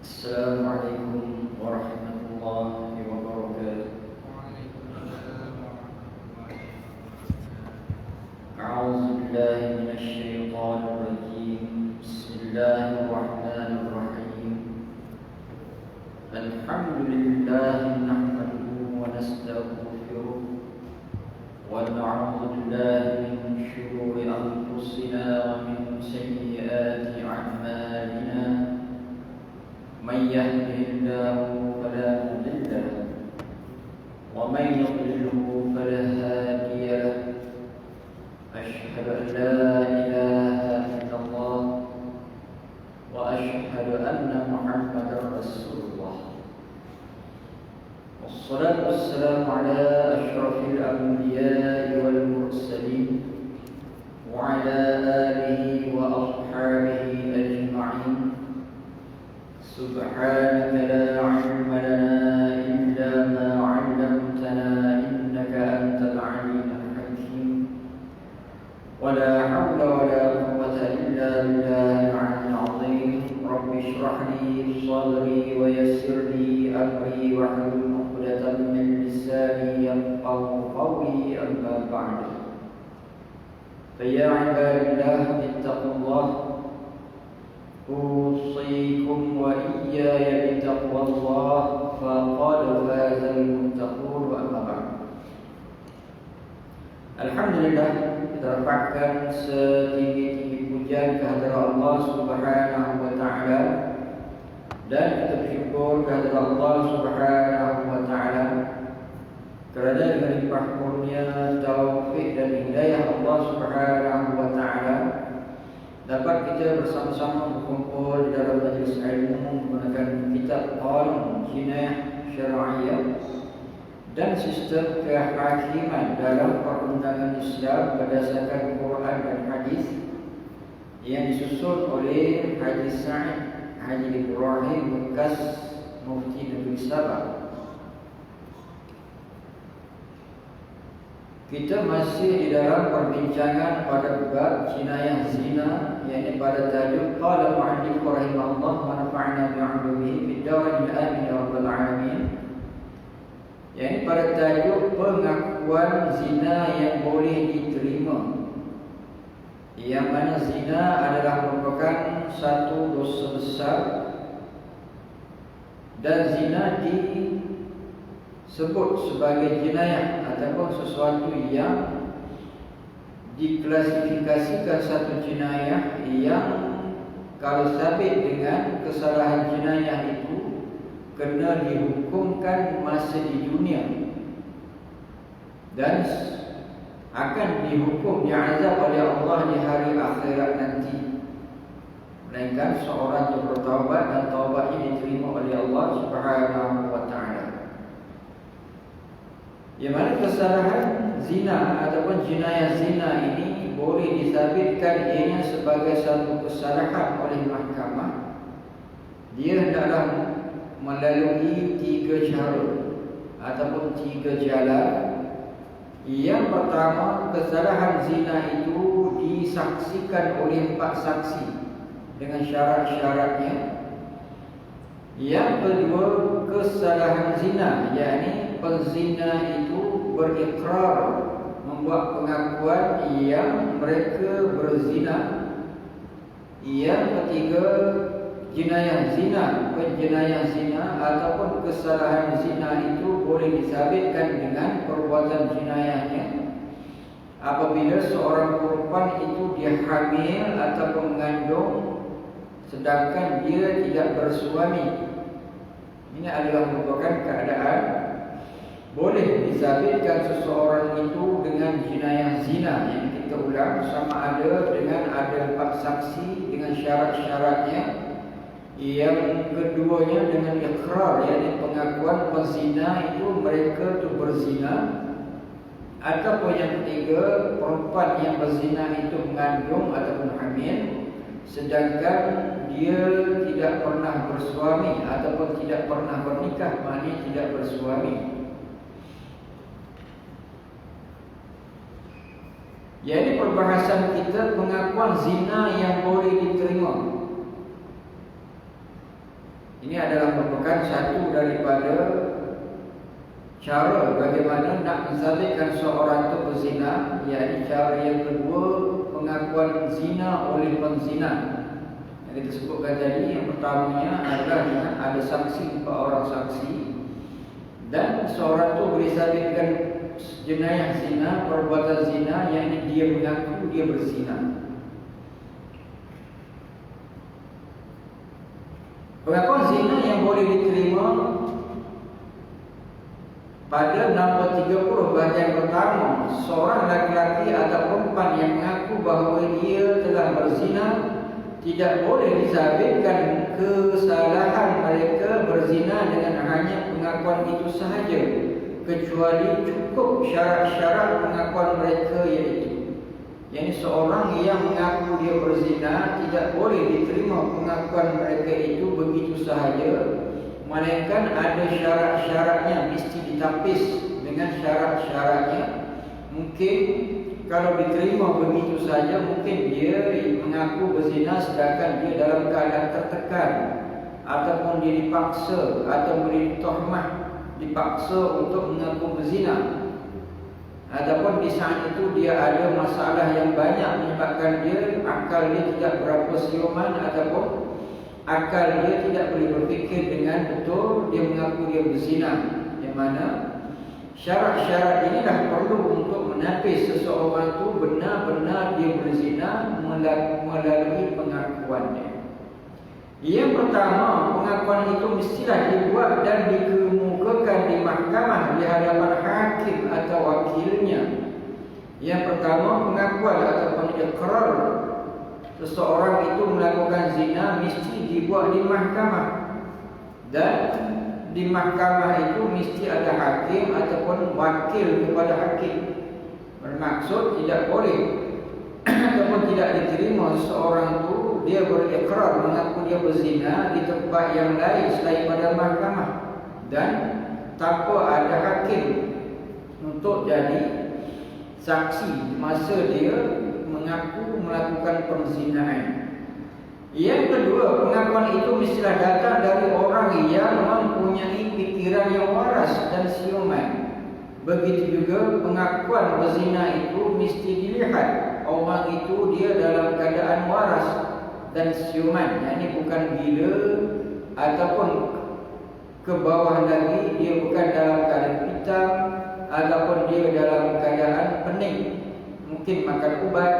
Assalamualaikum warahmatullahi wabarakatuh. A'udzu billahi minasy syaithanir rajim. Bismillahirrahmanirrahim. Alhamdulillah nahmaduhu wa nastaghfiruh wa na'udzu billahi min shururi anfusina wa min sayyiati a'malina. من يهده الله فلا مضل له ومن يضلله فلا هادي له أشهد أن لا إله إلا الله وأشهد أن محمدا رسول الله والصلاة والسلام على أشرف الأنبياء والمرسلين وعلى آله وأصحابه أجمعين. سبحانك لا علم لنا إلا ما علمتنا إنك أنت العليم الحكيم ولا حول ولا قوة إلا بالله العلي العظيم. رب اشرح لي صدري ويسر لي أمري واحلل عقدة من لساني يفقهوا قولي أما بعد. فيا عباد الله اتقوا الله أوصيكم وإياي بتقوى الله فقد فاز المتقون. وأما بعد. Alhamdulillah, kita rapatkan setinggi-tinggi pujian kehadirat Allah Subhanahu wa taala dan kita bersyukur kehadirat Allah Subhanahu wa taala kerana dengan limpah kurnia, taufik dan hidayah Allah Subhanahu wa taala dapat kita bersama-sama berkumpul di dalam majlis ilmu menggunakan kitab Qanun Jinayah Syar'iyyah dan sistem kehakiman dalam perundangan Islam berdasarkan Quran dan hadis yang disusun oleh Haji Sa'id Haji Ibrahim bekas Mufti Negeri Sabah. Kita masih di dalam perbincangan pada bab jinayah zina, yakni pada tajuk qala mu'allif rahimahullah wa nafa'na bi'ulumihi fid darin amin ya rabbal alamin, yakni pada tajuk pengakuan zina yang boleh diterima, yang mana zina adalah merupakan satu dosa besar dan zina disebut sebagai jinayah ataupun sesuatu yang diklasifikasikan satu jinayah yang kalau sabit dengan kesalahan jinayah itu kena dihukumkan masa di dunia dan akan dihukum diazab oleh Allah di hari akhirat nanti, melainkan seorang itu bertaubat dan taubatnya diterima oleh Allah Subhanahu wa taala. Yang mana kesalahan zina ataupun jinayah zina ini boleh disabitkan ianya sebagai satu kesalahan oleh mahkamah. Dia hendaklah melalui 3 cara ataupun 3 jalan. Yang pertama, kesalahan zina itu disaksikan oleh 4 saksi dengan syarat-syaratnya. Yang kedua, kesalahan zina, yakni penzina itu berikrar, membuat pengakuan yang mereka berzina. Yang ketiga, jinayah zina, penjenayah zina ataupun kesalahan zina itu boleh disabitkan dengan perbuatan jinayahnya apabila seorang perempuan itu dia hamil ataupun mengandung sedangkan dia tidak bersuami. Ini adalah merupakan keadaan boleh disabitkan seseorang itu dengan jinayah zina. Yang kita ulang, sama ada dengan ada 4 saksi dengan syarat-syaratnya. Yang keduanya dengan ikrar, yakni pengakuan penzina itu mereka tu berzina. Ataupun yang ketiga, perempuan yang berzina itu mengandung ataupun hamil sedangkan dia tidak pernah bersuami ataupun tidak pernah bernikah, maknanya tidak bersuami. Jadi perbahasan kita pengakuan zina yang boleh diterima. Ini adalah merupakan satu daripada cara bagaimana nak mensabitkan seorang itu berzina, iaitu cara yang kedua, pengakuan zina oleh penzina. Yang kita sebutkan tadi, yang pertamanya adalah dengan ada saksi, 4 orang saksi, dan seorang itu boleh sabitkan jenayah zina, perbuatan zina, yang dia mengaku dia berzina. Pengakuan zina yang boleh diterima pada nombor 30 bahagian pertama, seorang laki-laki atau perempuan yang mengaku bahawa dia telah berzina tidak boleh disabitkan kesalahan mereka berzina dengan hanya pengakuan itu sahaja, kecuali cukup syarat-syarat pengakuan mereka, iaitu seorang yang mengaku dia berzina tidak boleh diterima pengakuan mereka itu begitu sahaja, melainkan ada syarat-syaratnya, mesti ditapis dengan syarat-syaratnya. Mungkin kalau diterima begitu saja, mungkin dia mengaku berzina sedangkan dia dalam keadaan tertekan, ataupun dia dipaksa atau beri tuhmah, dipaksa untuk mengaku berzina. Ataupun di saat itu dia ada masalah yang banyak menyebabkan dia akal dia tidak berapa siuman, ataupun akal dia tidak boleh berfikir dengan betul, dia mengaku dia berzina. Yang mana syarat-syarat inilah perlu untuk menapis seseorang itu benar-benar dia berzina melalui pengakuannya. Yang pertama, pengakuan itu mestilah dibuat dan dikemukakan di mahkamah di hadapan hakim atau wakilnya. Yang pertama, pengakuan ataupun iqrar seseorang itu melakukan zina mesti dibuat di mahkamah, dan di mahkamah itu mesti ada hakim ataupun wakil kepada hakim. Bermaksud tidak boleh ataupun tidak diterima seseorang itu dia berikrar mengaku dia berzina di tempat yang lain selain pada mahkamah, dan tanpa ada hakim untuk jadi saksi masa dia mengaku melakukan perzinaan. Yang kedua, pengakuan itu mestilah datang dari orang yang mempunyai pikiran yang waras dan siuman. Begitu juga pengakuan berzina itu mesti dilihat orang itu dia dalam keadaan waras dan siuman, yakni bukan gila ataupun ke bawah lagi, dia bukan dalam keadaan pitam ataupun dia dalam keadaan pening, mungkin makan ubat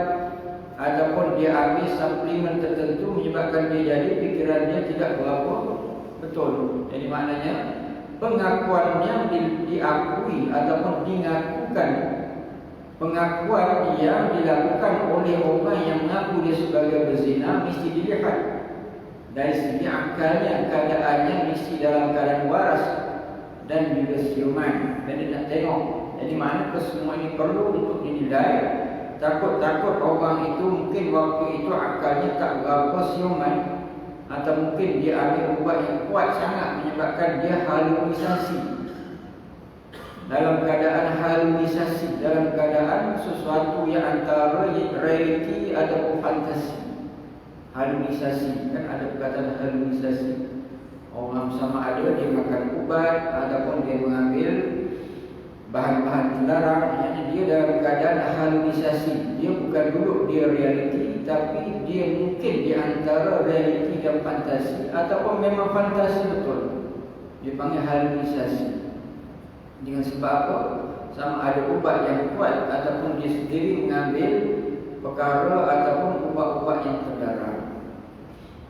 ataupun dia ambil suplemen tertentu menyebabkan dia jadi fikirannya tidak berapa betul. Jadi maknanya pengakuannya diakui ataupun dingakukan, pengakuan yang dilakukan oleh orang yang mengaku dia sebagai berzina mesti dilihat dari segi akalnya, keadaannya mesti dalam keadaan waras dan juga siuman. Jadi nak tengok. Jadi mana kesemua ini perlu untuk dinilai. Takut-takut orang itu mungkin waktu itu akalnya tak berapa siuman, atau mungkin dia ambil ubat yang kuat sangat menyebabkan dia halusinasi. Dalam keadaan halusinasi, dalam keadaan sesuatu yang antara realiti ataupun fantasi. Halusinasi, kan ada perkataan halusinasi. Orang sama ada dia makan ubat ataupun dia mengambil bahan-bahan terlarang, jadi dia dalam keadaan halusinasi. Dia bukan duduk dia realiti, tapi dia mungkin di antara realiti dan fantasi, ataupun memang fantasi betul. Dia panggil halusinasi. Dengan sebab apa? Sama ada ubat yang kuat ataupun dia sendiri mengambil perkara ataupun ubat-ubat yang terlarang.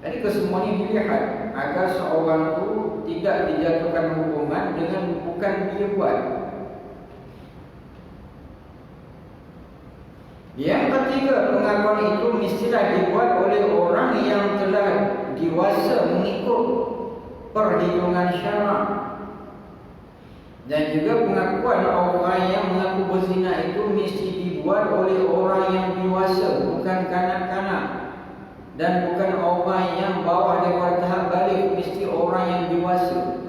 Jadi kesemuanya dilihat agar seorang itu tidak dijatuhkan hukuman dengan bukan dia buat. Yang ketiga, pengakuan itu mestilah dibuat oleh orang yang telah dewasa mengikut perhitungan syarak. Dan juga pengakuan orang yang mengaku berzina itu mesti dibuat oleh orang yang dewasa, bukan kanak-kanak. Dan bukan orang yang bawah daripada tahap balik, mesti orang yang dewasa.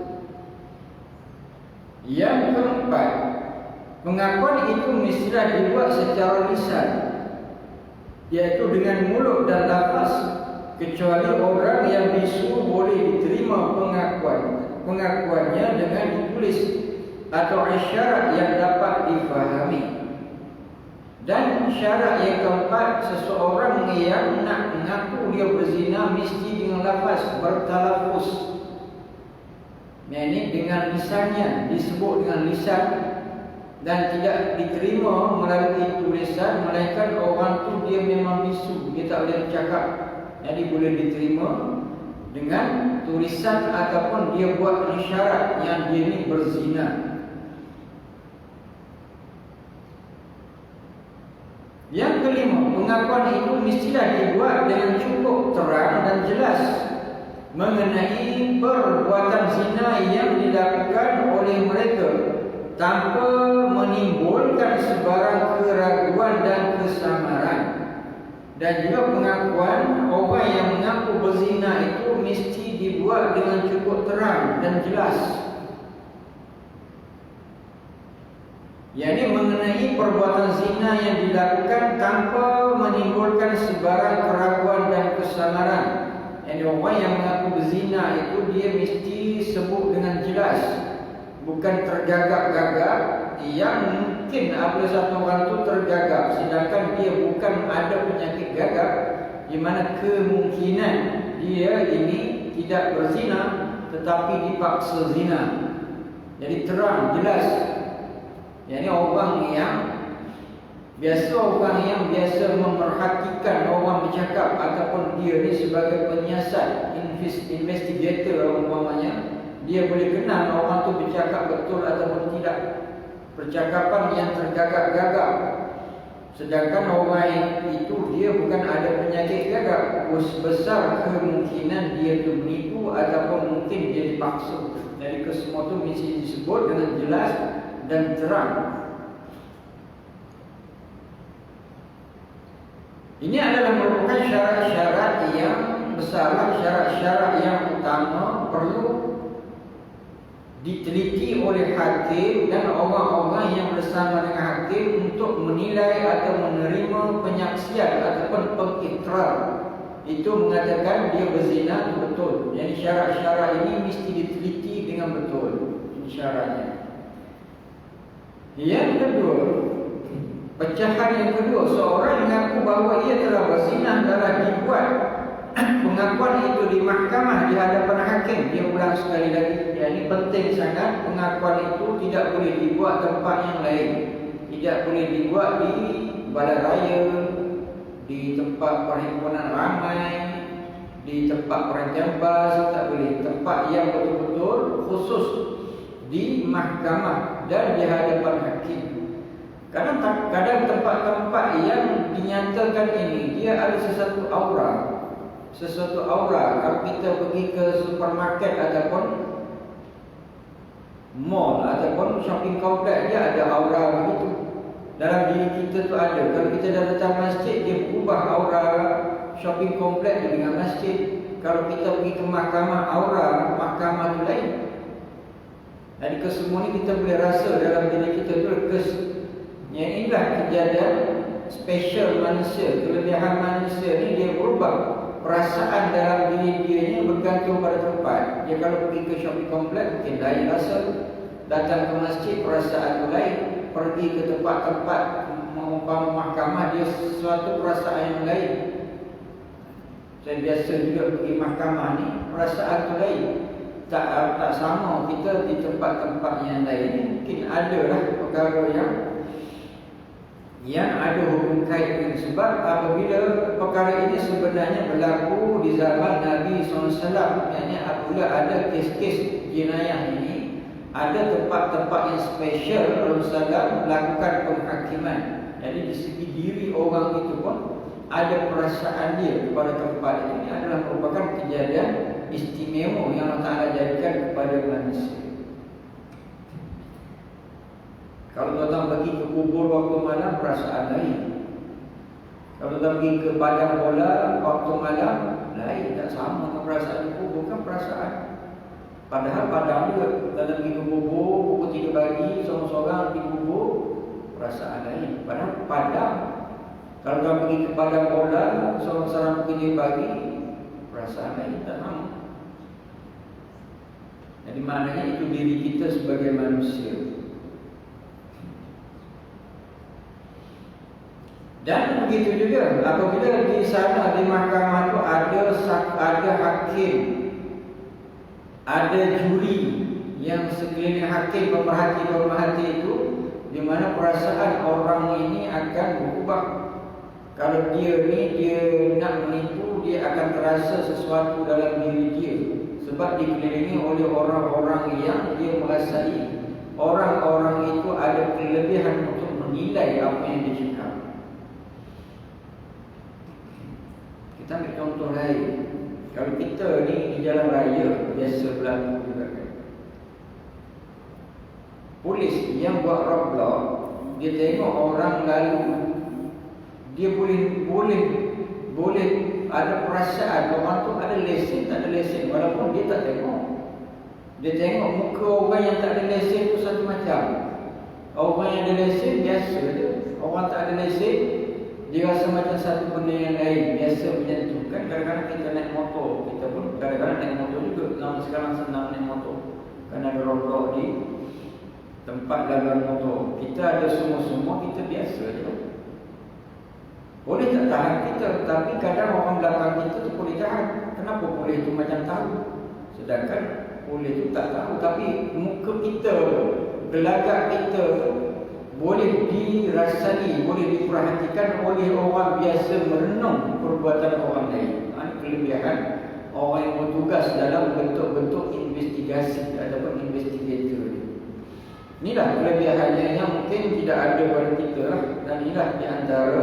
Yang keempat, pengakuan itu mestilah dibuat secara lisan, iaitu dengan mulut dan lafaz, kecuali orang yang bisu boleh diterima pengakuan pengakuannya dengan ditulis atau isyarat yang dapat difahami. Dan syarat yang keempat, seseorang yang nak mengaku dia berzina mesti dengan lafaz bertalafuz. Ini dengan lisannya, disebut dengan lisan, dan tidak diterima melalui tulisan, melainkan orang tu dia memang bisu, dia tak boleh bercakap. Jadi boleh diterima dengan tulisan ataupun dia buat isyarat yang dia ni berzina. Yang kelima, pengakuan itu mestilah dibuat dengan cukup terang dan jelas mengenai perbuatan zina yang dilakukan oleh mereka tanpa menimbulkan sebarang keraguan dan kesamaran. Dan juga pengakuan orang yang mengaku berzina itu mesti dibuat dengan cukup terang dan jelas. Yang ini mengenai perbuatan zina yang dilakukan tanpa menimbulkan sebarang keraguan dan kesamaran. Yang orang yang mengaku berzina itu dia mesti sebut dengan jelas, bukan tergagap-gagap. Yang mungkin apabila satu orang itu tergagap sedangkan dia bukan ada penyakit gagap, di mana kemungkinan dia ini tidak berzina tetapi dipaksa zina. Jadi terang, jelas. Yang ini orang yang biasa memerhatikan orang bercakap ataupun dia ni sebagai penyiasat, investigator umpamanya, dia boleh kenal orang tu bercakap betul ataupun tidak. Percakapan yang tergagap-gagap, sedangkan orang itu dia bukan ada penyakit gagap, besar kemungkinan dia tu menipu ataupun mungkin dia dipaksa. Jadi kesemua tu mesti disebut dengan jelas dan terang. Ini adalah merupakan syarat-syarat yang besar, syarat-syarat yang utama perlu diteliti oleh hakim dan orang-orang yang bersama dengan hakim untuk menilai atau menerima penyaksian ataupun pengikrar. Itu mengatakan dia berzina itu betul. Jadi syarat-syarat ini mesti diteliti dengan betul. Ini syaratnya. Yang kedua, pecahan yang kedua, seorang mengaku bahawa ia telah berzina adalah dibuat pengakuan itu di mahkamah di hadapan hakim. Dia ulang sekali lagi. Ini penting sangat. Pengakuan itu tidak boleh dibuat tempat yang lain. Tidak boleh dibuat di balai raya, di tempat perhimpunan ramai, di tempat perhentian bas, tak boleh. Tempat yang betul-betul khusus di mahkamah dan di hadapan hakim. Kadang tempat-tempat yang dinyatakan ini dia ada sesuatu aura. Kalau kita pergi ke supermarket ataupun mall ataupun shopping complex, dia ada aura begitu. Dalam diri kita tu ada. Kalau kita dah datang masjid, dia berubah aura shopping complex dengan masjid. Kalau kita pergi ke mahkamah, aura mahkamah tu lain. Jadi kesemua ni kita boleh rasa dalam diri kita tu. Yang inilah kejadian special manusia. Kelebihan manusia ni dia berubah. Perasaan dalam diri dia bergantung pada tempat. Dia kalau pergi ke shopping complex mungkin lain rasa. Datang ke masjid perasaan tu lain. Pergi ke tempat-tempat mengumpama mahkamah, dia sesuatu perasaan yang lain. Saya biasa juga pergi mahkamah ni, perasaan tu lain. Tak sama kita di tempat-tempat yang lain. Mungkin ada lah perkara yang ada hubung kait dengan sebab apabila perkara ini sebenarnya berlaku di zaman Nabi SAW. Maksudnya apabila ada kes-kes jenayah ini, ada tempat-tempat yang spesial Rasulullah melakukan penghakiman. Jadi di segi diri orang itu pun ada perasaan dia kepada tempat itu. Ini adalah merupakan kejadian istimewa yang Allah Ta'ala jadikan kepada manusia. Kalau datang pergi ke kubur waktu malam, perasaan lain. Kalau datang pergi ke padang bola waktu malam, lain. Tak sama dengan perasaan di kubur, kan perasaan. Padahal padang juga. Datang pergi ke kubur, pukul 3 pagi, seorang-seorang di kubur, perasaan lain. Padahal padang. Kalau datang pergi ke padang bola, seorang-seorang pukul 3 pagi, perasaan lain. Tak sama. Jadi di mananya itu diri kita sebagai manusia. Dan begitu juga apabila di sana di mahkamah itu ada hakim, ada juri yang sekeliling hakim pemerhati itu, di mana perasaan orang ini akan berubah. Kalau dia nak menipu, dia akan terasa sesuatu dalam diri dia, sebab dikelilingi oleh orang-orang yang dia merasai orang-orang itu ada kelebihan untuk menilai apa yang dia cakap. Kita ambil contoh lain. Kalau kita ni di jalan raya biasa berlaku juga kan. Polis yang buat roadblock, dia tengok orang lalu, dia boleh ada perasaan orang tu ada lesen tak ada lesen, walaupun dia tak tengok. Dia tengok muka orang yang tak ada lesen tu satu macam. Orang yang ada lesen biasa je. Orang tak ada lesen dia rasa macam satu benda yang lain, biasa macam tu kan. Kadang-kadang kita naik motor, kita pun kadang-kadang naik motor juga. Nama sekarang senang naik motor, kerana ada roadblock di tempat laluan motor. Kita ada semua kita biasa je. Boleh tak tahan kita, tapi kadang orang belakang kita tu boleh tahan. Kenapa boleh tu macam tahu, sedangkan boleh tu tak tahu. Tapi muka kita, gelagak kita boleh dirasai, boleh diperhatikan oleh orang biasa merenung perbuatan orang lain. Ini kelebihan orang yang bertugas dalam bentuk-bentuk investigasi ataupun investigator. Inilah kelebihannya yang mungkin tidak ada pada kita lah. Dan inilah di antara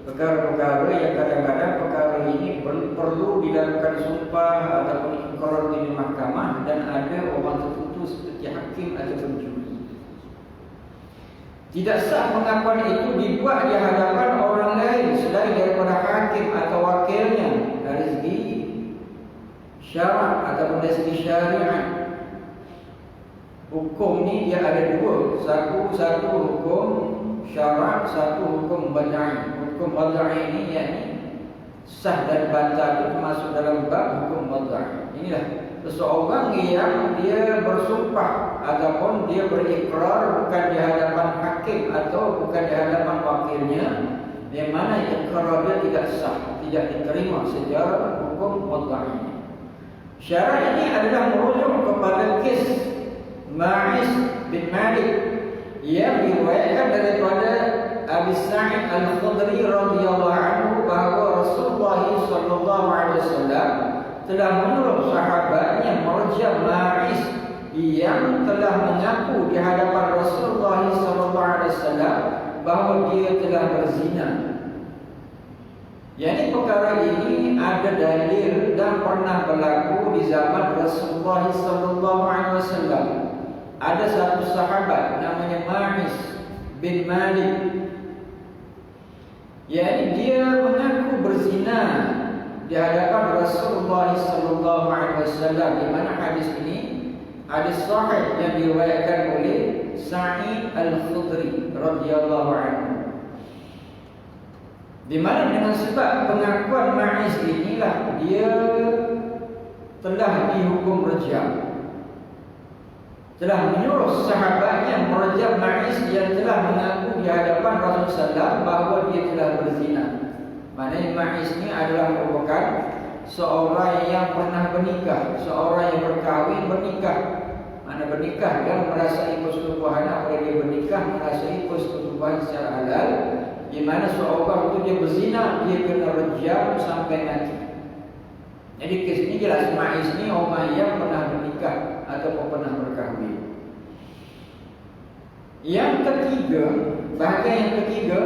perkara-perkara yang kadang-kadang perkara ini perlu dilakukan sumpah ataupun ikrar di mahkamah, dan ada orang tertentu seperti hakim ataupun juri. Tidak sah pengakuan itu dibuat di hadapan orang lain selain daripada hakim atau wakilnya dari segi syarak ataupun dari segi syariat. Hukum ni dia ada dua, satu hukum syarak, satu hukum badai. Hukum badai ini yakni sah dan batal itu termasuk dalam bab hukum badai. Inilah seseorang yang dia bersumpah ataupun dia berikrar bukan di hadapan hakim atau bukan di hadapan wakilnya, yang mana ikrar dia tidak sah, tidak diterima secara hukum wad'i. Syarat ini adalah merujuk kepada kes Ma'is bin Malik yang diriwayatkan daripada Abi Sa'id Al-Khudri radhiyallahu anhu bahawa Rasulullah sallallahu alaihi wasallam telah menyuruh sahabatnya Marja Ma'is yang telah mengaku di hadapan Rasulullah SAW bahawa dia telah berzina. Yang perkara ini ada dalil dan pernah berlaku di zaman Rasulullah SAW. Ada satu sahabat namanya Ma'is bin Malik, yang dia mengaku berzina di hadapan Rasulullah SAW, di mana hadis ini hadis sahih yang diriwayatkan oleh Sa'id Al-Khudri radhiyallahu anhu, di mana dengan sebab pengakuan Ma'is inilah dia telah dihukum rejam. Telah menyuruh sahabatnya merejam Ma'is yang telah mengaku di hadapan Rasulullah SAW bahawa dia telah berzina. Maknanya Ma'is ini adalah merupakan seorang yang pernah bernikah, seorang yang berkahwin bernikah. Mana bernikah dan merasai persetubuhan, apabila dia bernikah merasai persetubuhan secara halal, di mana seorang itu dia berzina, dia kena rejam sampai mati. Jadi kes ini jelas Ma'is ini orang yang pernah bernikah ataupun pernah berkahwin. Yang ketiga, bahagian yang ketiga,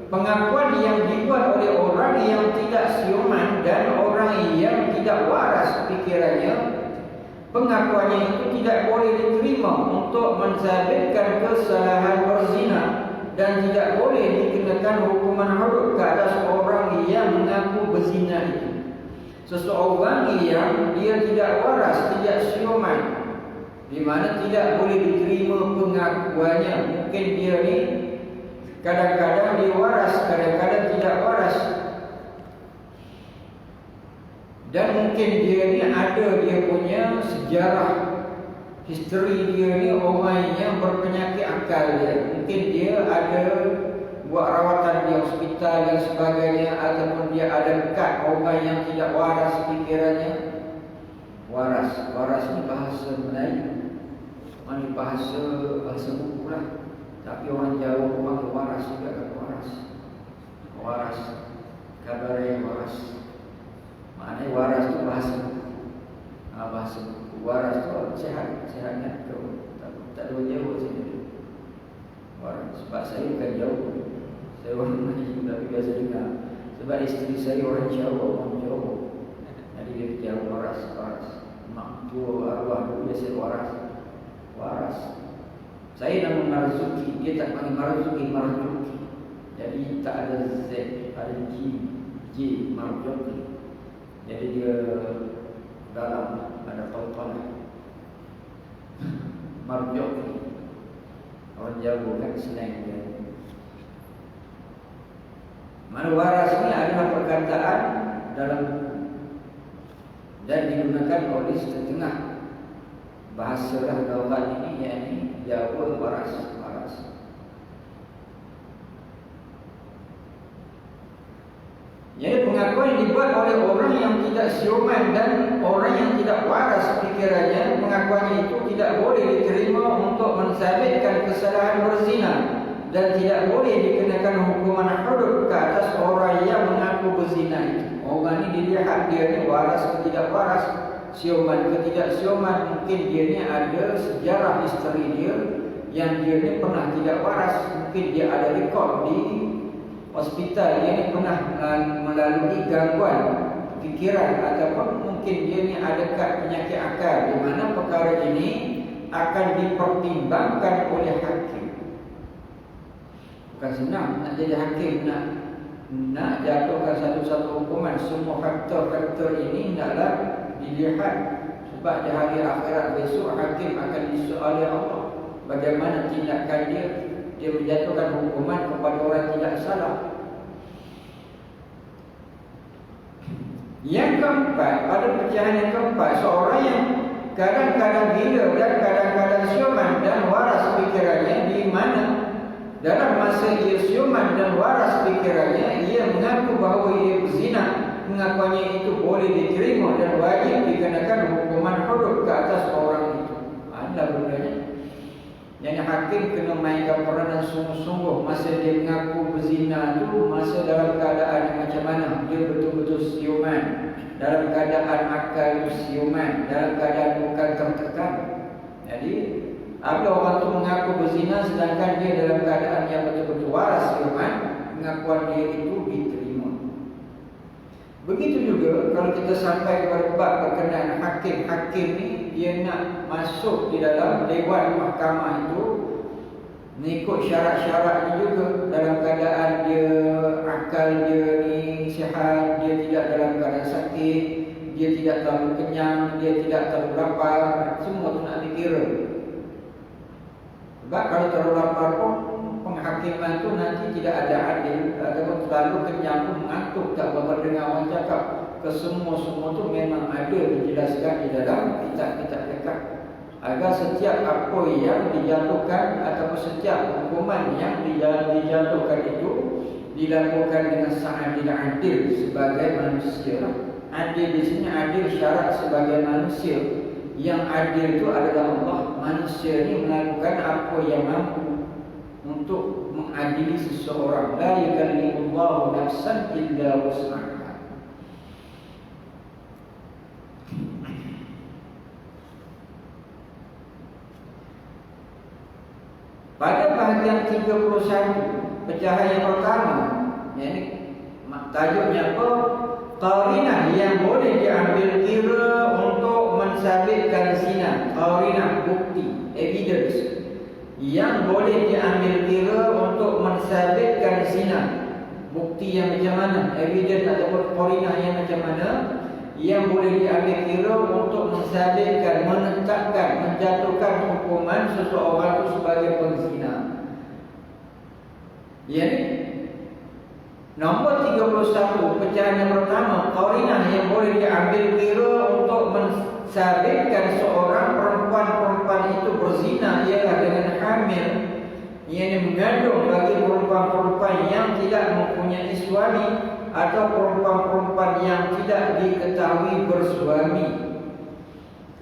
pengakuan yang dibuat oleh orang yang tidak siuman dan orang yang tidak waras pikirannya. Pengakuannya itu tidak boleh diterima untuk mensabitkan kesalahan berzina, dan tidak boleh dikenakan hukuman haud ke atas orang yang mengaku berzina itu. Seseorang yang dia tidak waras, tidak siuman, di mana tidak boleh diterima pengakuannya. Mungkin dia ni kadang-kadang dia waras, kadang-kadang tidak waras, dan mungkin dia ni ada dia punya sejarah History dia ni orang yang berpenyakit akal dia. Mungkin dia ada buat rawatan di hospital dan sebagainya, ataupun dia ada kad orang yang tidak waras fikirannya. Waras ni bahasa Melayu. Mana bahasa buku lah. Tapi orang Jawa panggil waras juga kan, waras. Kabarnya waras. Maknanya waras tu bahasa buku. Bahasa buku. Waras tu sehatnya tu. Tak ada jauh sini. Waras. Sebab saya bukan jauh. Saya orang Melayu tapi biasa dengar. Sebab isteri saya orang Jawa. Jadi dia kata waras. Mak tua arwah dulu biasa waras. Saya nama Marzuki, dia tak panggil Marzuki. Jadi tak ada Z, ada J Marzuki. Jadi dia dalam ada pautan Marzuki. Orang Jawa kan senang dia. Mana waras ni adalah perkataan dalam buku dan digunakan oleh setengah bahasa lautan ini, yakni Jawa waras. Jadi pengakuan yang dibuat oleh orang yang tidak siuman dan orang yang tidak waras pikirannya, pengakuannya itu tidak boleh diterima untuk mensabitkan kesalahan berzina dan tidak boleh dikenakan hukuman hudud ke atas orang yang mengaku berzina itu. Orang ini dilihat dia ni waras atau tidak waras, siuman ke tidak siuman. Mungkin dia ni ada sejarah isteri dia yang dia ni pernah tidak waras. Mungkin dia ada rekod di hospital, dia ni pernah melalui gangguan fikiran, ataupun mungkin dia ni ada kad penyakit akal, di mana perkara ini akan dipertimbangkan oleh hakim. Bukan senang nak jadi hakim, nak jatuhkan satu-satu hukuman. Semua faktor-faktor ini hendaklah dilihat, sebab di hari akhirat besok hakim akan disoal oleh Allah bagaimana tindakan dia menjatuhkan hukuman kepada orang tidak salah. Yang keempat, pada pecahan yang keempat, seorang yang kadang-kadang gila dan kadang-kadang siuman dan waras pikirannya, di mana dalam masa ia siuman dan waras pikirannya, ia mengaku bahawa ia berzina. Pengakuannya itu boleh diterima dan wajib dikenakan hukuman hudud ke atas orang itu. Ada bendanya. Yang hakim kena mainkan peranan sungguh-sungguh masa dia mengaku berzina tu, masa dalam keadaan yang macam mana. Dia betul-betul siuman, dalam keadaan akal siuman, dalam keadaan bukan tertekan. Jadi apabila orang tu mengaku berzina sedangkan dia dalam keadaan yang betul-betul waras siuman, pengakuan dia itu diterima. Begitu juga kalau kita sampai kepada bab berkenaan hakim. Hakim ni dia nak masuk di dalam dewan mahkamah itu mengikut syarat-syaratnya juga, dalam keadaan dia akal dia ni sihat, dia tidak dalam keadaan sakit, dia tidak terlalu kenyang, dia tidak terlalu lapar. Semua tu nak dikira. Sebab kalau terlalu lapar pun penghakiman tu nanti tidak ada adil, ataupun terlalu kenyang pun mengantuk, tak berapa dengar orang cakap. Kesemua-semua tu memang ada dijelaskan di dalam kitab-kitab fiqh, agar setiap apa yang dijatuhkan ataupun setiap hukuman yang dijatuhkan itu dilakukan dengan seadil adil sebagai manusia. Adil di sini adil syarat sebagai manusia. Yang adil itu adalah Allah. Manusia ini melakukan apa yang mampu untuk mengadili seseorang. La yukallifullahu nafsan illa wus'aha. Pada bahagian 31 pecahan yang pertama, yakni tajuknya apa? Qarinah yang boleh diambil kira untuk mensabitkan zina. Qarinah, bukti, evidence yang boleh diambil kira untuk mensabitkan zina. Bukti yang macam mana? Evidence ataupun qarinah yang macam mana yang boleh diambil kira untuk mensabitkan, menetapkan, menjatuhkan hukuman seseorang itu sebagai penzina. Yani nombor 31 pecahan yang pertama, qarinah yang boleh diambil kira untuk sabitkan seorang perempuan itu berzina ialah dengan hamil, yang mengandung bagi perempuan-perempuan yang tidak mempunyai suami atau perempuan-perempuan yang tidak diketahui bersuami.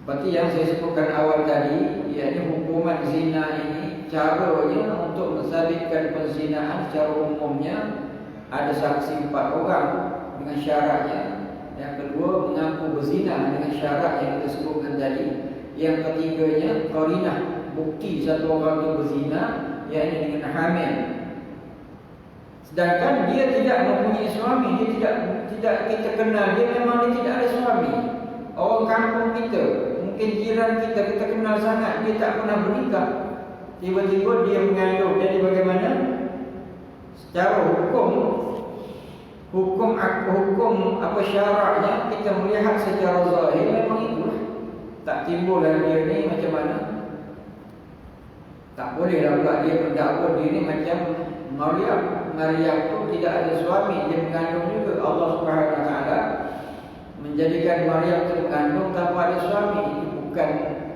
Seperti yang saya sebutkan awal tadi, yakni hukuman zina ini caranya untuk mensabitkan perzinaan secara umumnya ada saksi 4 orang dengan syaratnya. Yang kedua mengaku berzina dengan syarat yang kita sebutkan tadi. Yang ketiganya qarinah, bukti satu orang itu berzina, yakni dengan hamil. Sedangkan dia tidak mempunyai suami, dia tidak kita kenal, dia memang dia tidak ada suami. Orang kampung kita, mungkin jiran kita kenal sangat, dia tak pernah bernikah. Tiba-tiba dia mengandung. Jadi bagaimana? Secara hukum apa syaratnya, kita melihat secara zahir memang itulah. Tak timbul dia ni macam mana? Tak bolehlah pula dia mendakwa diri macam Maryam. Maryam tu tidak ada suami, dia mengandung juga. Allah Subhanahu Wa Taala menjadikan Maryam tu mengandung tanpa ada suami. Itu bukan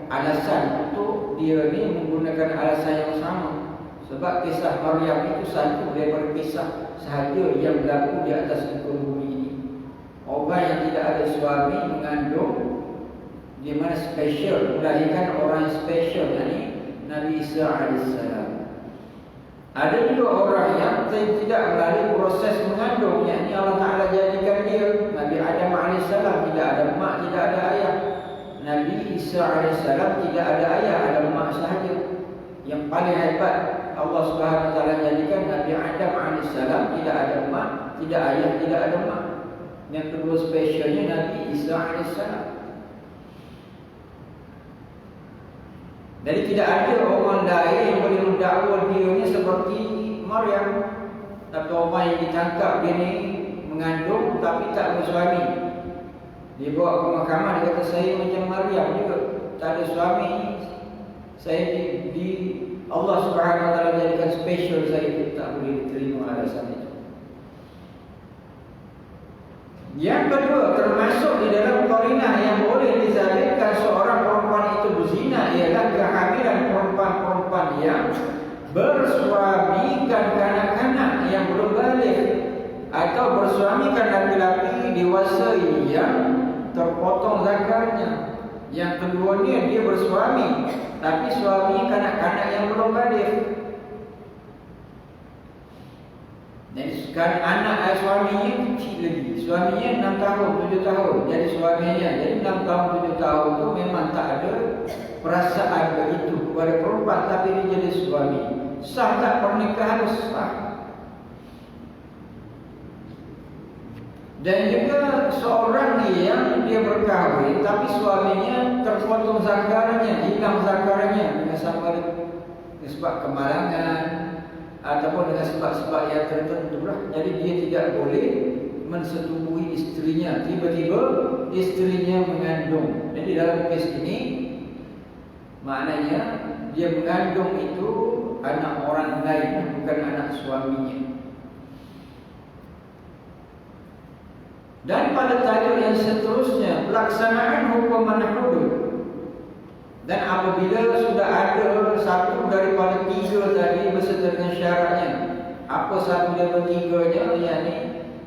alasan untuk dia ni menggunakan alasan yang sama. Sebab kisah Maryam itu satu daripada kisah sahaja yang berlaku di atas muka bumi ini. Orang yang tidak ada suami mengandung, di mana special, melahirkan orang special, yakni Nabi Isa AS. Ada juga orang yang tidak melalui proses mengandung, yakni Allah Ta'ala jadikan dia. Nabi Adam AS tidak ada mak, tidak ada ayah. Nabi Isa AS tidak ada ayah, ada mak sahaja. Yang paling hebat, Allah Subhanahu Wa Taala jadikan Nabi Adam AS tidak ada mak, tidak ayah, tidak ada mak. Yang kedua spesialnya Nabi Isa AS. Jadi tidak ada orang lain yang boleh mendakwa dia ni seperti Maryam. Tapi orang yang ditangkap dia ni mengandung tapi tak bersuami, dia bawa ke mahkamah, dia kata saya macam Maryam juga, tak ada suami. Saya di Allah Subhanahu Wa Taala jadikan special, saya tak boleh diterima alasan itu. Yang kedua, termasuk di dalam qarinah yang boleh dizalilkan seorang perempuan itu berzina ialah kehamilan perempuan-perempuan yang bersuamikan kanak-kanak yang belum balik, atau bersuamikan laki-laki dewasa yang terpotong zakarnya. Yang keduanya dia bersuami tapi suami kanak-kanak yang belum balik. Jadi anak suaminya kecil lagi, suaminya 6 tahun, 7 tahun. Jadi suaminya, jadi 6 tahun, 7 tahun tu memang tak ada perasaan begitu kepada perempuan, tapi dia jadi suami. Sah tak pernikahan? Sah. Dan juga seorang yang dia berkahwin tapi suaminya terpotong zakarnya, hilang zakarnya dengan sebab kemalangan ataupun dengan sebab-sebab yang tertentu lah. Jadi dia tidak boleh mensetubuhi isterinya. Tiba-tiba isterinya mengandung. Jadi dalam kes ini maknanya dia mengandung itu anak orang lain, bukan anak suaminya. Dan pada tajuk yang seterusnya, pelaksanaan hukuman hudud. Dan apabila sudah ada satu daripada 3 tadi beserta dengan syaratnya. Apa satu daripada 3-nya? Yakni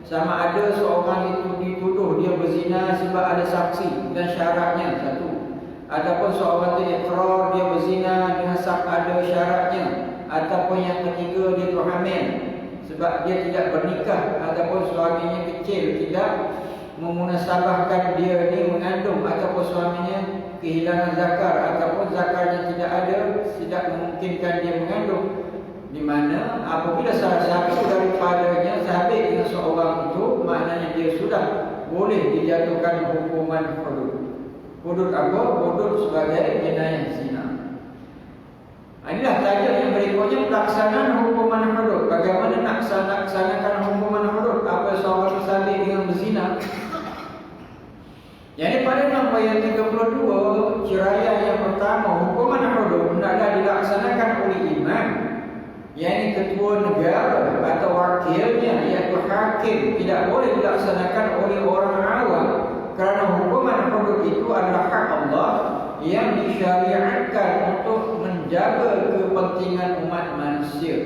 sama ada seorang itu dituduh dia berzina sebab ada saksi dan syaratnya satu. Ataupun seorang itu ikrar dia berzina dengan ada syaratnya. Ataupun yang ketiga dia tu hamil sebab dia tidak bernikah, ataupun suaminya kecil tidak memunasabahkan dia ni mengandung, ataupun suaminya kehilangan zakar, ataupun zakarnya tidak ada, tidak memungkinkan dia mengandung. Di mana apabila salah satu daripadanya sabit dengan seorang itu, maknanya dia sudah boleh dijatuhkan hukuman hudud. Hudud apa? Hudud sebagai jenayah zina. Inilah tajuk yang berikutnya, pelaksanaan hukuman hudud. Bagaimana nak laksanakan hukuman hudud? Apa seorang sabit dengan berzina? Yang pada nombor yang 32, ceraian yang pertama, hukuman hudud hendaklah dilaksanakan oleh imam, yakni ketua negara atau wakilnya, iaitu hakim. Tidak boleh dilaksanakan oleh orang awam, kerana hukuman hudud itu adalah hak disyariatkan untuk menjaga kepentingan umat manusia.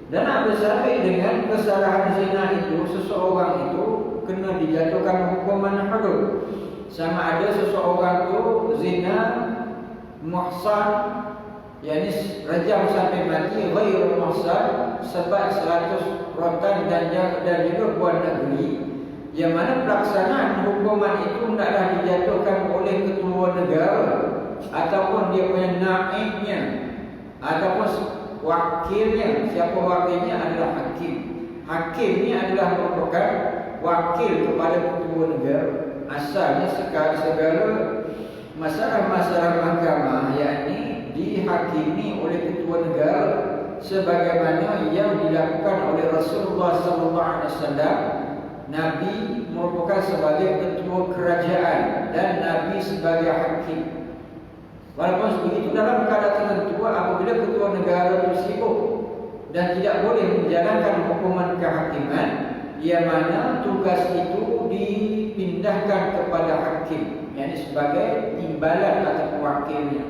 Dan apa sampai dengan kesalahan zina itu, seseorang itu kena dijatuhkan hukuman hudud. Sama ada seseorang itu zina muhsan, yakni rajam sampai mati, ghairul muhsan sebab 100 rotan dan juga buat negeri, yang mana pelaksanaan hukuman itu tidaklah dijatuhkan oleh ketua negara ataupun dia punya naibnya ataupun wakilnya. Siapa wakilnya? Adalah hakim. Hakim ni adalah merupakan wakil kepada ketua negara. Asalnya segala masalah-masalah mahkamah yakni dihakimi oleh ketua negara, sebagaimana yang dilakukan oleh Rasulullah SAW. Nabi merupakan sebagai ketua kerajaan dan Nabi sebagai hakim. Walaupun begitu, dalam keadaan tertentu apabila ketua negara itu sibuk dan tidak boleh menjalankan hukuman kehakiman, yang mana tugas itu dipindahkan kepada hakim, yakni sebagai timbalan atau wakilnya.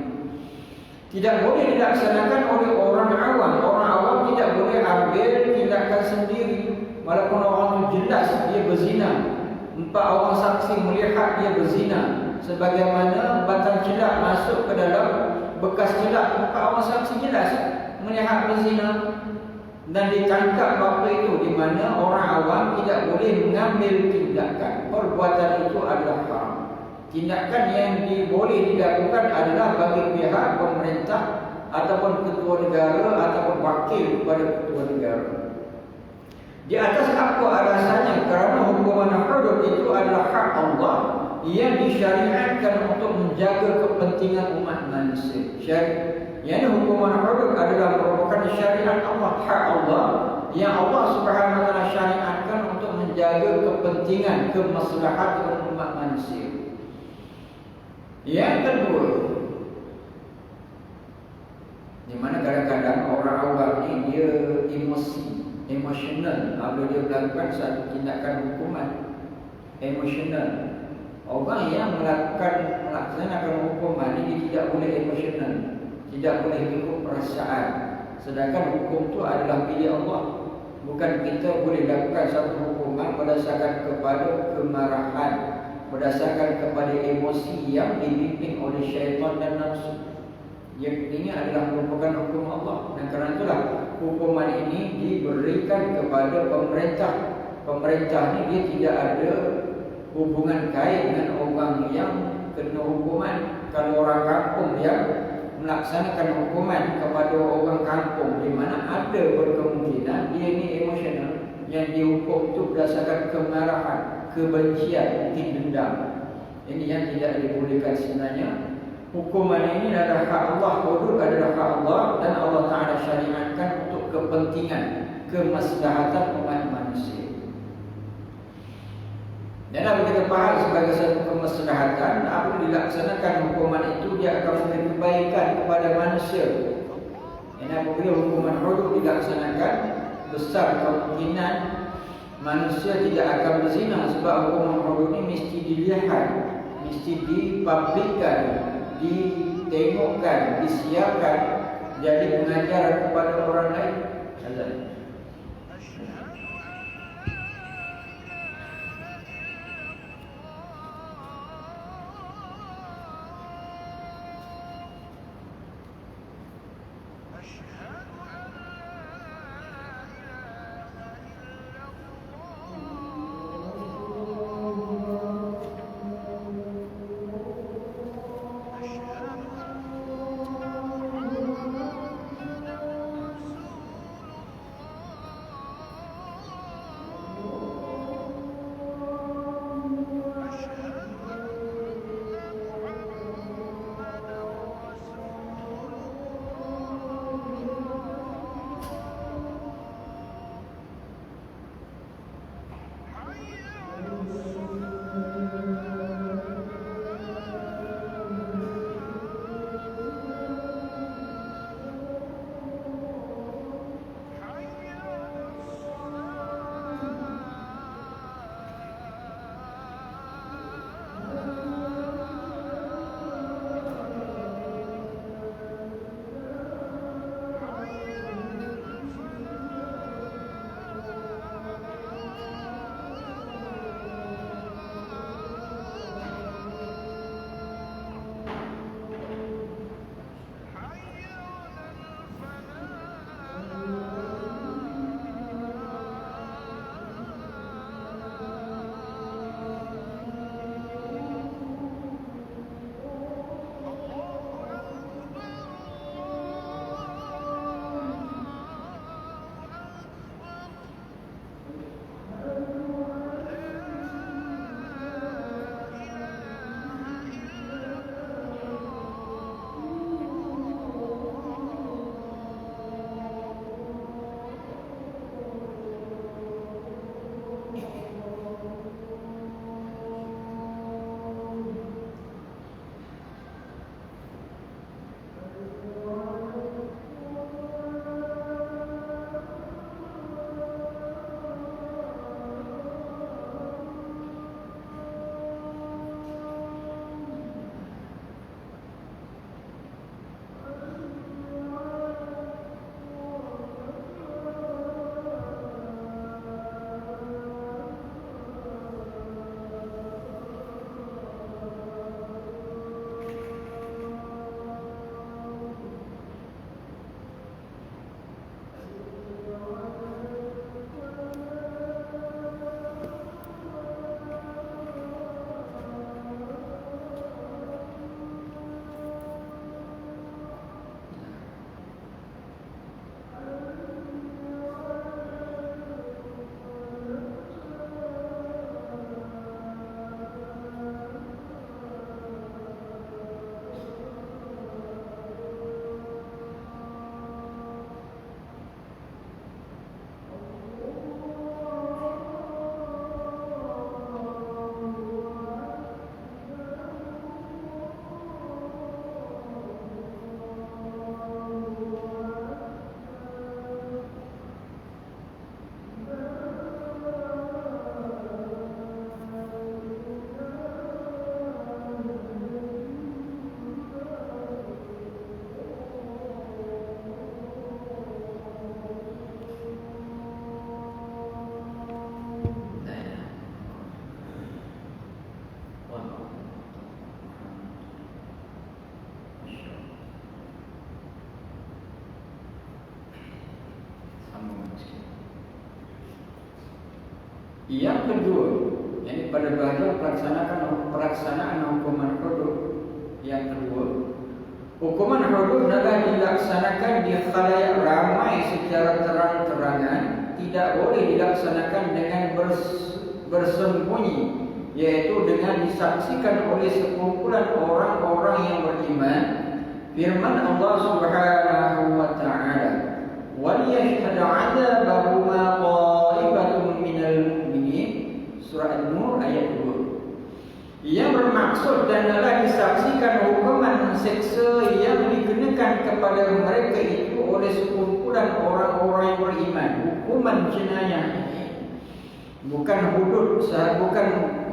Tidak boleh dilaksanakan oleh orang awam. Orang awam tidak boleh ambil tindakan sendiri. Walaupun orang itu jelas dia berzina, 4 orang saksi melihat dia berzina, sebagaimana batang celak masuk ke dalam bekas celak, 4 orang saksi jelas melihat berzina dan ditangkap waktu itu, di mana orang awam tidak boleh mengambil tindakan. Perbuatan itu adalah haram. Tindakan yang boleh dilakukan adalah bagi pihak pemerintah ataupun ketua negara ataupun wakil kepada ketua negara. Di atas apa alasannya? Kerana hukuman hudud itu adalah hak Allah yang disyariatkan untuk menjaga kepentingan umat manusia. Yang hukuman hudud adalah merupakan syariat Allah, hak Allah yang Allah Subhanahu wa taala syariatkan untuk menjaga kepentingan, kemaslahatan umat manusia. Yang kedua, di mana kadang-kadang orang awam ni dia emosional apabila dia melakukan satu tindakan hukuman emosional. Orang yang melaksanakan hukuman ini tidak boleh emosional, tidak boleh ikut perasaan. Sedangkan hukum itu adalah milik Allah. Bukan kita boleh lakukan satu hukuman berdasarkan kepada kemarahan, berdasarkan kepada emosi yang dibimbing oleh syaitan dan nafsu. Yang ini adalah merupakan hukum Allah. Dan kerana itulah hukuman ini diberikan kepada pemerintah. Pemerintah ini dia tidak ada hubungan kait dengan orang yang kena hukuman. Kalau orang kampung yang melaksanakan hukuman kepada orang kampung, di mana ada berkemungkinan dia ini emosional, yang dihukum itu berdasarkan kemarahan, kebencian, mungkin dendam. Ini yang tidak dibolehkan sebenarnya. Hukuman ini adalah hak Allah, hudud adalah hak Allah, dan Allah Ta'ala syariatkan untuk kepentingan, kemaslahatan umat manusia. Dan apabila kita faham sebagai satu kemaslahatan, apabila dilaksanakan hukuman itu, dia akan memberi kebaikan kepada manusia. Dan apabila hukuman hudud dilaksanakan, besar kemungkinan manusia tidak akan berzina, sebab hukuman hudud ini mesti dilihat, mesti dipublikkan, ditengokkan, disiapkan jadi pengajaran kepada orang lain. Azan. Yang kedua, yakni pada bahagian pelaksanaan hukuman hudud. Yang kedua, hukuman hudud adalah dilaksanakan di khalayak ramai secara terang-terangan, tidak boleh dilaksanakan dengan bersembunyi, yaitu dengan disaksikan oleh sekumpulan orang-orang yang beriman. Firman Allah Subhanahu wa taala, "Wal yashhad 'adzabahuma qa'ibatun minal mu'minin." Surah An-Nur ayat 2. Yang bermaksud dan adalah disaksikan hukuman seksa yang dikenakan kepada mereka itu oleh sekumpulan orang-orang yang beriman. Hukuman jenayah bukan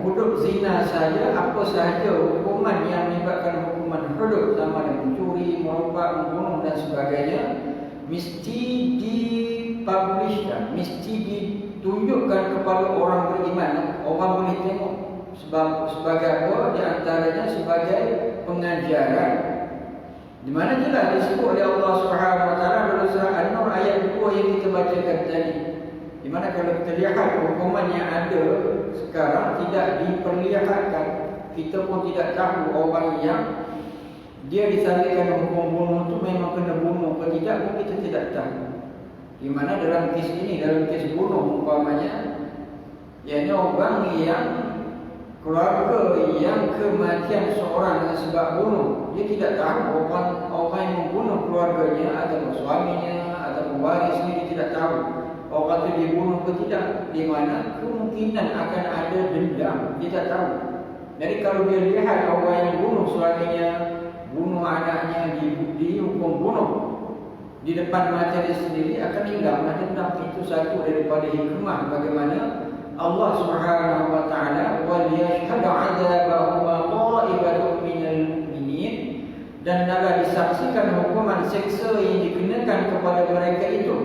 hudud zina saja, apa sahaja hukuman yang menyebabkan hukuman hudud, sama ada mencuri, merobak, membunuh dan sebagainya, mesti dipublishkan, mesti ditunjukkan kepada orang beriman. Orang boleh tengok. Sebab sebagai apa? Di antaranya sebagai pengajaran. Di mana jelas disebut oleh Allah Subhanahu wa taala dalam surah An-Nur ayat 2 yang kita bacakan tadi. Di mana kalau kita lihat hukuman yang ada sekarang tidak diperlihatkan, kita pun tidak tahu orang yang dia disandarkan hukum bunuh itu memang kena bunuh atau tidak pun kita tidak tahu. Di mana dalam kes ini, dalam kes bunuh umpamanya, iaitu orang yang keluarga yang kematian seorang dengan sebab bunuh, dia tidak tahu orang yang membunuh keluarganya atau suaminya atau warisnya, dia tidak tahu orang itu dibunuh atau tidak. Di mana kemungkinan akan ada dendam, dia tak tahu. Jadi kalau dia lihat orang yang bunuh suaminya, bunuh anaknya, dihukum bunuh di depan mata dia sendiri, akan hilang dendam. Itu satu daripada hikmah bagaimana Allah Subhanahu wa taala wal yashhadu 'adzabahuma qa'ibatun minal mu'minin, dan adalah disaksikan hukuman seksa yang dikenakan kepada mereka itu.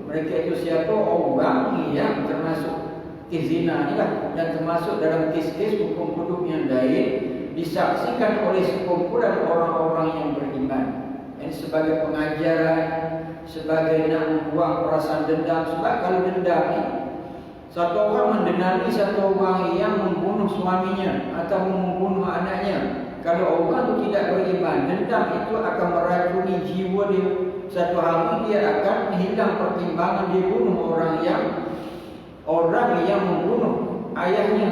Mereka itu siapa? Orang yang termasuk kes zina inilah, dan termasuk dalam kes-kes hukum hudud yang lain, disaksikan oleh sekumpulan orang-orang yang beriman. Dan sebagai pengajaran, sebagai nak membuang perasaan dendam. Sebab kalau dendam ni, satu orang mendendami satu orang yang membunuh suaminya atau membunuh anaknya, kalau orang itu tidak beriman, dendam itu akan meracuni jiwa dia. Satu hari dia akan hilang pertimbangan, dia bunuh orang yang membunuh ayahnya.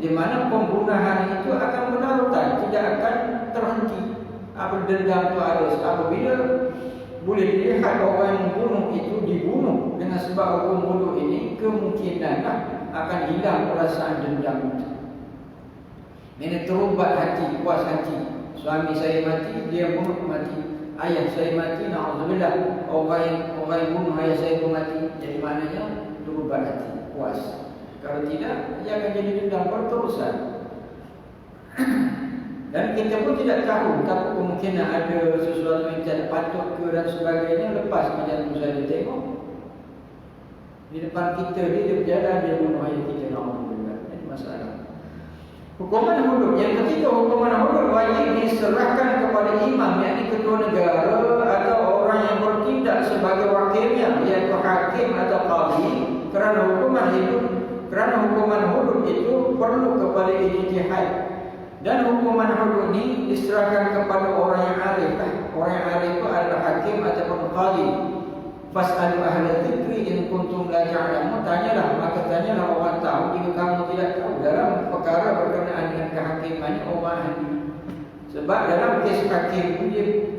Di mana pembunuhan itu akan berlarutan, tidak akan terhenti. Apa dendam itu ada apabila boleh dilihat orang yang membunuh itu dibunuh dengan sebab hukum bunuh ini, kemungkinanlah akan hilang perasaan dendam itu. Ini terubat hati, puas hati. Suami saya mati, dia bunuh mati. Ayah saya mati, na'udzubillah, orang yang bunuh ayah saya pun mati. Jadi maknanya terubat hati, puas. Kalau tidak, ia akan jadi dendam berterusan. Dan kita pun tidak tahu, tapi kemungkinan ada sesuatu yang tidak patut ke dan sebagainya. Lepas macam tu saja tengok di depan kita, dia berjalan, dia bunuh ayah kita, na'udzubillah. Ini masalah. Hukuman hudud. Yang ketiga, hukuman hudud wajib diserahkan kepada imam, yakni ketua negara atau orang yang bertindak sebagai wakilnya, iaitu hakim atau qadhi. Kerana hukuman hudud itu perlu kepada ijtihad. Dan hukuman hudud ini diserahkan kepada orang yang arif. Orang yang arif itu adalah hakim ataupun qadhi. Fas'alu ahla dzikri in kuntum la ta'lamun. Tanyalah orang tahu jika kamu tidak tahu dalam perkara berkenaan dengan kehakiman orang ahli. Sebab dalam kes hakim,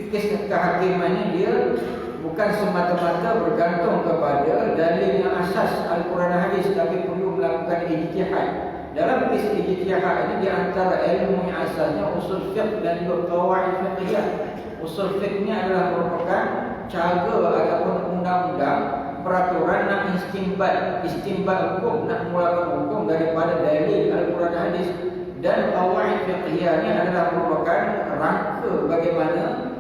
kes kehakimannya dia bukan semata-mata bergantung kepada dalil yang asas Al-Quran dan Hadis, tapi perlu melakukan ijtihad. Dalam kes ijtihad ini di antara ilmu yang asasnya usul fiqh dan juga qawaid fiqhiyah. Usul fiqh ini adalah merupakan cara ataupun undang-undang, peraturan nak istimbat hukum, nak mengeluarkan hukum daripada dalil Al-Quran dan Hadis. Dan qawaid fiqhiyah ini adalah merupakan rangka bagaimana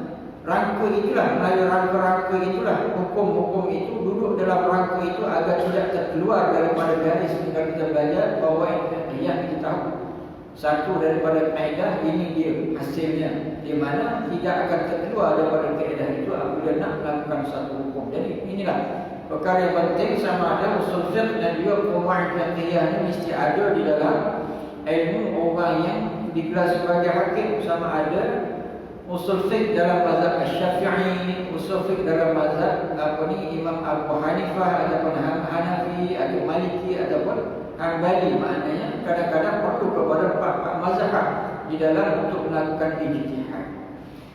rangka itulah, melalui rangka-rangka itulah hukum-hukum itu duduk dalam rangka itu agar tidak terkeluar daripada garis. Jika kita belajar qawaid fiqhiyah, kita tahu satu daripada kaedah ini dia hasilnya, di mana tidak akan terkeluar daripada kaedah itu apabila nak melakukan satu hukum. Jadi inilah perkara yang penting sama ada usul fiqh dan juga qawaid fiqhiyah ini mesti ada di dalam ilmu orang yang digelar sebagai hakim, sama ada usul fiqh dalam mazhab Asy-Syafi'i, usul fiqh dalam mazhab Imam Abu Hanifah ataupun Hanafi atau Maliki ataupun Hanbali. Maknanya kadang-kadang perlu kepada empat mazhab di dalam untuk melakukan ijtihad.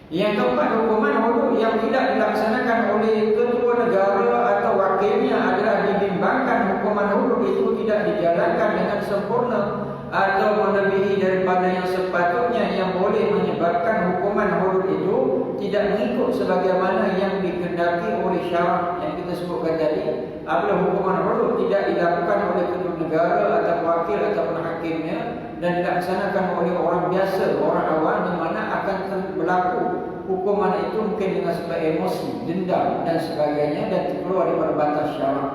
Yang keempat, hukuman hudud yang tidak dilaksanakan oleh ketua negara atau wakilnya adalah dibimbangkan hukuman hudud itu tidak dijalankan dengan sempurna atau melebihi daripada yang sepatutnya, yang boleh menyebabkan hukuman hudud itu tidak mengikut sebagaimana yang dikehendaki oleh syarak yang kita sebutkan tadi. Apabila hukuman hudud tidak dilakukan oleh ketua negara atau wakil ataupun hakimnya dan dilaksanakan oleh orang biasa, orang awam, di mana akan berlaku hukuman itu mungkin dengan sebab emosi, dendam dan sebagainya dan keluar daripada batas syarak.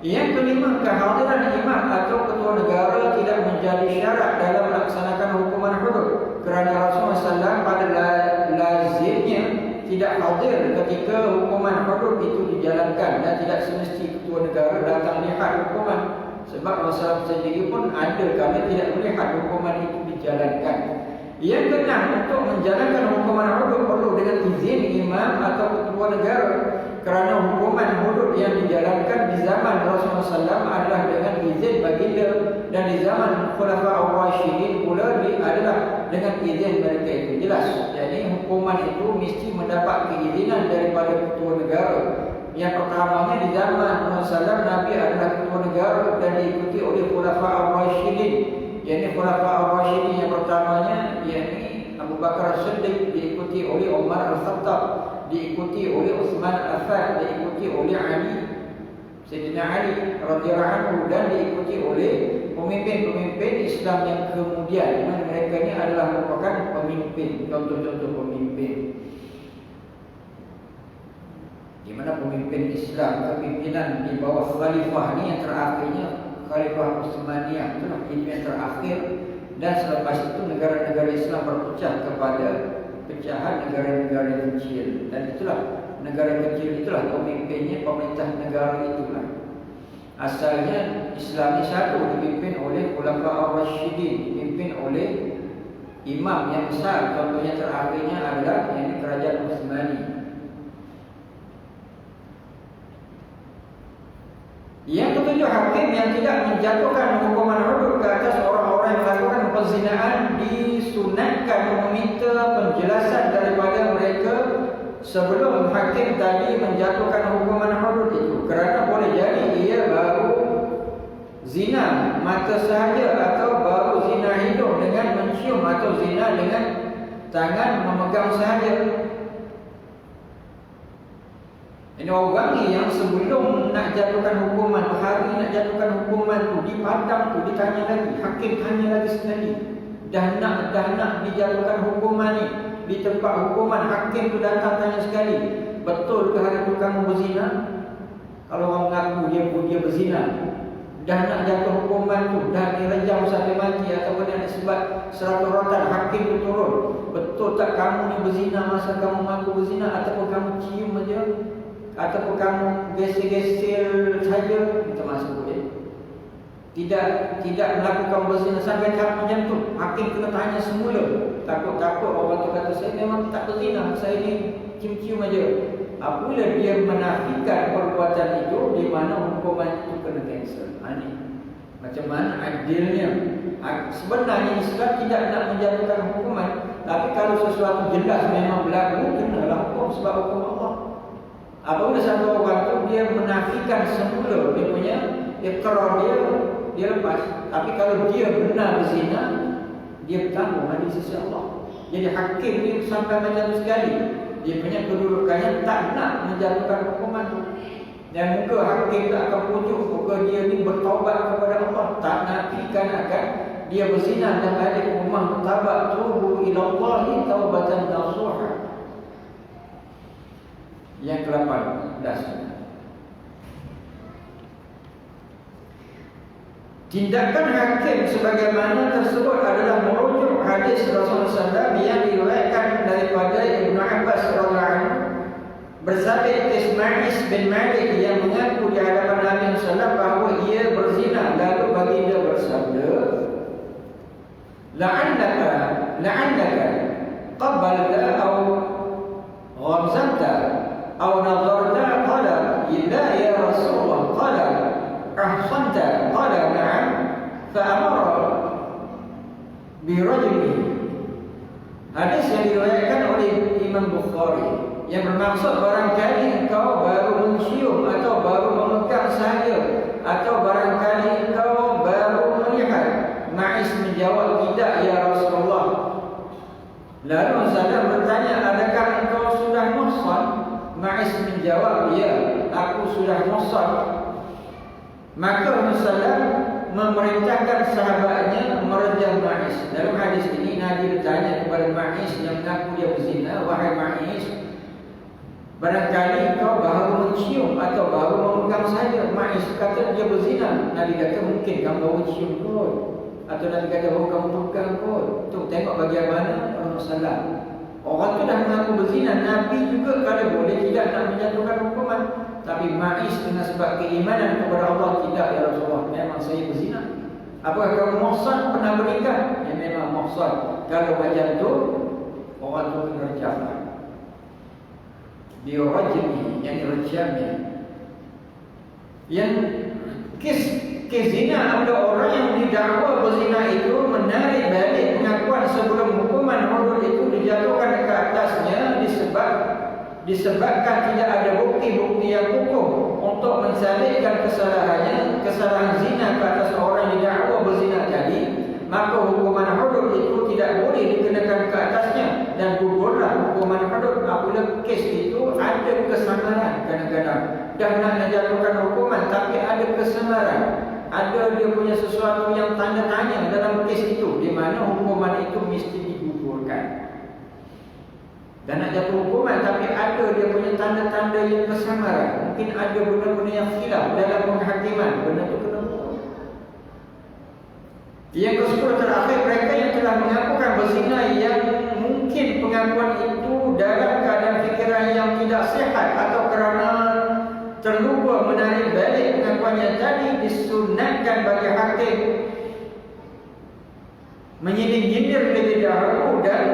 Yang kelima, kehadiran imam atau ketua negara tidak menjadi syarat dalam melaksanakan hukuman hudud, kerana Rasulullah SAW pada lazimnya tidak hadir ketika hukuman hudud itu dijalankan, dan tidak semesti ketua negara datang lihat hukuman. Sebab Rasulullah sendiri pun ada kami tidak melihat hukuman itu dijalankan. Yang keenam, untuk menjalankan hukuman hudud perlu dengan izin imam atau ketua negara, kerana hukuman hudud yang dijalankan di zaman Rasulullah SAW adalah dengan izin baginda, dan di zaman Khulafaur Rasyidin pula adalah dengan izin mereka itu. Jelas, jadi hukuman itu mesti mendapat keizinan daripada ketua negara. Yang pertamanya di zaman Rasulullah SAW, Nabi adalah ketua negara dan diikuti oleh Khulafaur Rasyidin. Yang Khulafaur Rasyidin yang pertamanya yakni Abu Bakar As-Siddiq, diikuti oleh Umar Al-Khattab, diikuti oleh Uthman Affan, diikuti oleh Ali, Sayyidina Ali radhiyallahu anhu, dan diikuti oleh pemimpin-pemimpin Islam yang kemudian, di mana mereka ini adalah merupakan pemimpin, contoh-contoh pemimpin. Di mana pemimpin Islam, kepimpinan di bawah khalifah ini yang terakhirnya Khalifah Utsmaniyah, itulah ini yang terakhir. Dan selepas itu negara-negara Islam berpecah kepada pecahan negara-negara kecil, dan itulah negara kecil itulah pemimpinnya, pemerintah negara itulah. Asalnya Islam ini satu, dipimpin oleh Khulafaur Rasyidin, dipimpin oleh imam yang besar. Contohnya terakhirnya adalah yang kerajaan Utsmani. Yang ketujuh, hakim yang tidak menjatuhkan hukuman hudud ke atas orang-orang yang melakukan perzinaan disunatkan meminta penjelasan daripada mereka sebelum hakim tadi menjatuhkan hukuman hudud itu, kerana boleh jadi ia baru zina mata sahaja, atau baru zina hidung dengan mencium, atau zina dengan tangan memegang sahaja. Ini orang ni yang sebelum nak jatuhkan hukuman, hari nak jatuhkan hukuman tu, di padang tu ditanya lagi, hakim tanya lagi sekali, dah nak dijatuhkan hukuman ni, di tempat hukuman hakim tu datang tanya sekali, betul ke hari tu kamu berzina? Kalau orang mengaku dia berzina, dah nak jatuh hukuman tu, dah direjam sampai mati ataupun ada sebab 100 rotan, hakim tu turun, betul tak kamu ni berzina masa kamu mengaku berzina, ataupun kamu cium aja, ataupun kamu gesel-gesel saja, kita masuk boleh. Tidak melakukan berzina sampai tahap macam tu, hakim kena tanya semula. Takut orang tu kata saya memang tak berzina, saya ni cium-cium aja. Apabila dia menafikan perbuatan itu, di mana hukuman itu kena cancel. Ini macam mana adilnya? Sebenarnya Islam tidak nak menjatuhkan hukuman, tapi kalau sesuatu jelas memang berlaku, kenalah hukum sebab hukum Allah. Apabila satu orang tu dia menafikan semula dia punya ikrar dia lepas. Tapi kalau dia benar berzina, dia bertanggung di sisi Allah. Jadi hakim ni sampai macam sekali, dia punya kedudukannya tak nak menjatuhkan hukuman tu. Dan muka hakim tak akan pujuk, muka dia ni bertaubat kepada Allah, tak nafikan akan dia berzina dan balik rumah bertaubat, tubu ila Allahi taubatan nasuha. Yang ke-18, tindakan hakim sebagaimana tersebut adalah merujuk hadis Rasulullah SAW yang diriwayatkan daripada Ibnu Abbas radhiyallahu anhu bersabit Ma'is bin Malik yang mengaku di hadapan Nabi SAW bahawa ia berzina. Lalu baginda bersabda, la'annaka qabbalta aw ghamzamta aw nazarta. Qala la ya Rasulullah. Qala ahsanta. Qala na'am. Fa'amara birajuli. Hadis yang diriwayatkan oleh Imam Bukhari yang bermaksud barangkali engkau baru mencium atau baru memegang sahaja, atau barangkali engkau baru melihat. Ma'is menjawab, tidak ya Rasulullah. Lalu Salam bertanya, adakah engkau sudah muhsan? Ma'is menjawab, ya, aku sudah muhsan. Maka Salam memerintahkan sahabatnya merejam Ma'is. Dalam hadis ini Nabi bertanya kepada Ma'is yang mengaku dia berzina, wahai Ma'is, barangkali kau baru mencium atau baru memegang saja. Ma'is kata dia berzina. Nabi kata mungkin kamu baru cium kot, atau Nabi kata baru kamu pegang kot. Tu tengok bagaimana Rasulullah. Orang tu dah mengaku berzina. Nabi juga kalau boleh tidak nak menjatuhkan hukuman. Tapi Ma'is dengan sebab keimanan kepada Allah, tidak ya Rasulullah, memang saya berzina. Apakah kamu muhsan, pernah bernikah? Ya memang muhsan. Kalau macam tu, orang tu kena rejam. Biorajmi, yang rejamnya. Yang kes zina, ada orang yang didakwa berzina itu menarik balik pengakuan sebelum hukuman hudud itu dijatuhkan ke atasnya disebabkan tidak ada bukti-bukti yang hukum untuk mensalibkan kesalahan zina ke atas orang yang didakwa berzina tadi, maka hukuman hudud itu tidak boleh dikenakan ke atasnya dan gugurlah hukuman hudud apabila kes itu ada kesamaran. Kadang-kadang dah nak menjatuhkan hukuman tapi ada kesamaran, ada dia punya sesuatu yang tanda tanya dalam kes itu, di mana hukuman itu mesti digugurkan. Dan nak jatuh hukuman tapi ada dia punya tanda-tanda yang kesamaran. Mungkin ada benda-benda yang khilaf dalam penghakiman, benda itu kena bunuh. Yang ke-10 terakhir, mereka yang telah mengakukan berzina yang mungkin pengakuan itu dalam keadaan fikiran yang tidak sihat atau kerana terlupa menarik balik pengakuannya tadi, disunatkan bagi hakim menyindir lebih dahulu dan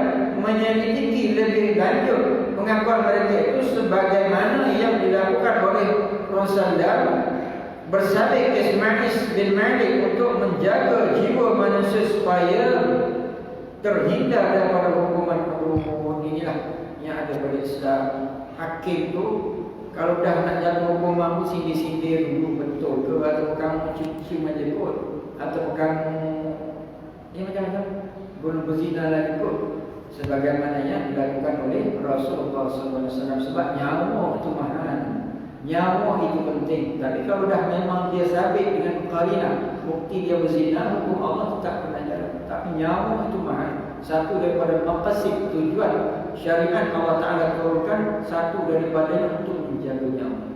menyelidiki lebih lanjut pengakuan mereka itu sebagaimana yang dilakukan oleh Rasulullah bersabit Ma'is bin Malik untuk menjaga jiwa manusia supaya terhindar daripada hukuman-hukuman. Inilah yang ada pada Islam. Hakim tu kalau dah nak jatuh hukuman, sindir-sindir dulu betul ke, atau kamu cium aja kot, atau kamu ini macam-macam bunuh berzina lagi kot, sebagaimana yang dilakukan oleh Rasulullah SAW. Sebab nyawa itu mahal, nyawa itu penting. Tapi kalau dah memang dia sabit dengan qarinah, bukti dia berzina, hukum Allah tetap kena jalan. Tapi nyawa itu mahal. Satu daripada maqasid, tujuan syariat Allah Ta'ala turunkan, satu daripadanya untuk menjaga nyawa.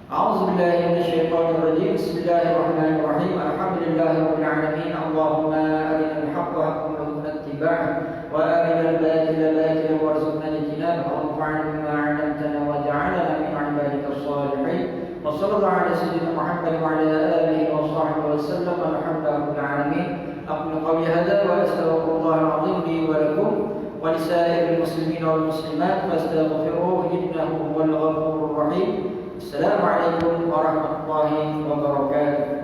A'udzubillahi minasyaitonir rajim. Bismillahirrahmanirrahim. Alhamdulillahirabbil alamin. Allahumma arinal haqqa haqqan warzuqna ittiba'ah wa arinal batila batilan warzuqna ijtinabah. Wanfa'na bima 'allamtana waj'alna min 'ibadikas shalihin. Wa sallallahu ala sayyidina Muhammad wa ala alihi wa sahbihi wa sallam. Alhamdulillahirabbil alamin. Aqulu qawli hadza wa astaghfirullahal 'azim li wa lakum wa lisa'iril muslimin wal muslimat fastaghfiruhu innahu huwal ghafurur rahim. Assalamualaikum warahmatullahi wabarakatuh.